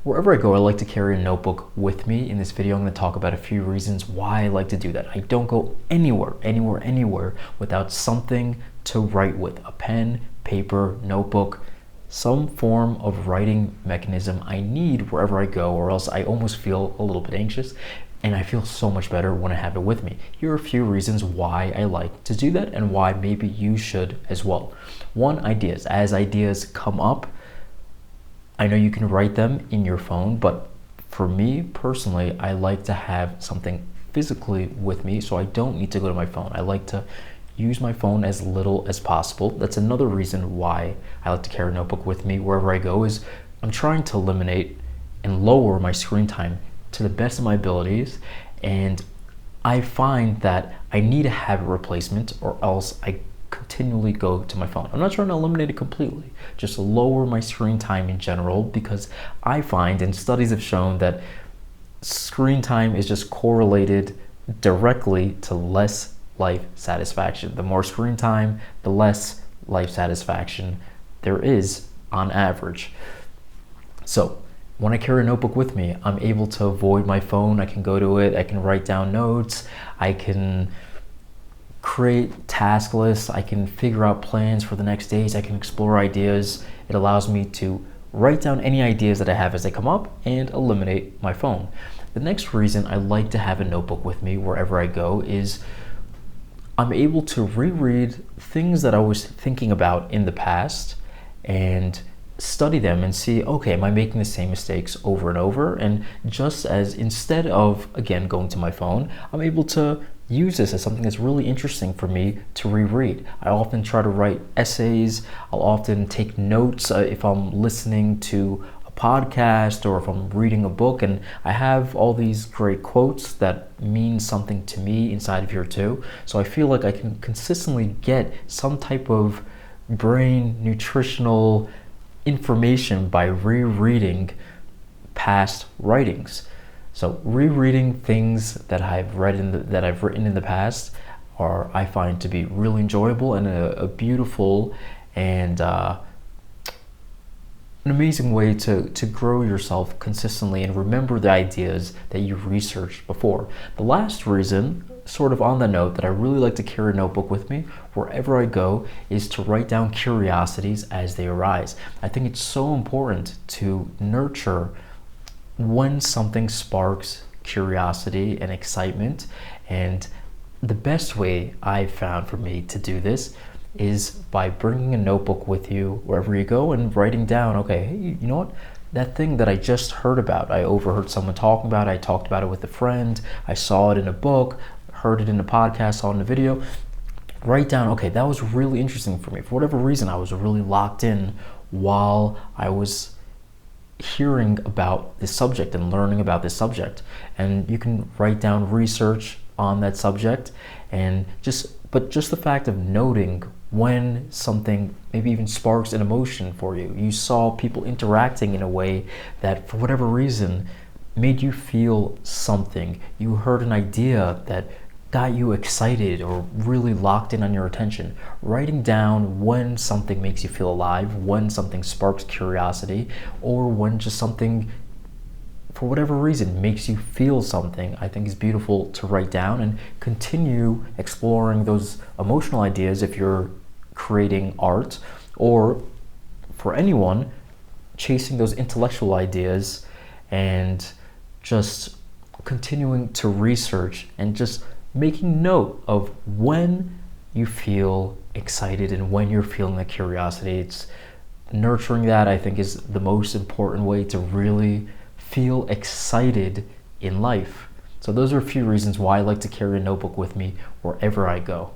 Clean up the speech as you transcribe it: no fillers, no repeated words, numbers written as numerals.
Wherever I go, I like to carry a notebook with me. In this video, I'm going to talk about a few reasons why I like to do that. I don't go anywhere without something to write with. A pen, paper, notebook, some form of writing mechanism I need wherever I go, or else I almost feel a little bit anxious, and I feel so much better when I have it with me. Here are a few reasons why I like to do that and why maybe you should as well. One, ideas. As ideas come up, I know you can write them in your phone, but for me personally, I like to have something physically with me so I don't need to go to my phone. I like to use my phone as little as possible. That's another reason why I like to carry a notebook with me wherever I go, is I'm trying to eliminate and lower my screen time to the best of my abilities, and I find that I need to have a replacement or else I continually go to my phone. I'm not trying to eliminate it completely, just lower my screen time in general, because I find, and studies have shown, that screen time is just correlated directly to less life satisfaction. The more screen time, the less life satisfaction there is on average. So when I carry a notebook with me, I'm able to avoid my phone. I can go to it, I can write down notes, I can create task lists, I can figure out plans for the next days, I can explore ideas. It allows me to write down any ideas that I have as they come up and eliminate my phone. The next reason I like to have a notebook with me wherever I go is I'm able to reread things that I was thinking about in the past and study them and see, okay, am I making the same mistakes over and over? And just as, instead of, again, going to my phone, I'm able to use this as something that's really interesting for me to reread. I often try to write essays. I'll often take notes if I'm listening to a podcast or if I'm reading a book, and I have all these great quotes that mean something to me inside of here too. So I feel like I can consistently get some type of brain nutritional information by rereading past writings. So rereading things that I've read that I've written in the past I find to be really enjoyable and a beautiful and an amazing way to grow yourself consistently and remember the ideas that you've researched before. The last reason, sort of on the note, that I really like to carry a notebook with me wherever I go is to write down curiosities as they arise. I think it's so important to nurture when something sparks curiosity and excitement, and the best way I've found for me to do this is by bringing a notebook with you wherever you go and writing down, okay, hey, you know what? That thing that I just heard about, I overheard someone talking about it, I talked about it with a friend, I saw it in a book, heard it in a podcast, saw it in a video. Write down, okay, that was really interesting for me. For whatever reason, I was really locked in while I was hearing about this subject and learning about this subject. And you can write down research on that subject, and just the fact of noting when something maybe even sparks an emotion for you. You saw people interacting in a way that for whatever reason made you feel something. You heard an idea that got you excited or really locked in on your attention. Writing down when something makes you feel alive, when something sparks curiosity, or when just something, for whatever reason, makes you feel something, I think is beautiful to write down and continue exploring those emotional ideas if you're creating art, or for anyone, chasing those intellectual ideas and just continuing to research and just making note of when you feel excited and when you're feeling the curiosity. It's nurturing that, I think, is the most important way to really feel excited in life. So those are a few reasons why I like to carry a notebook with me wherever I go.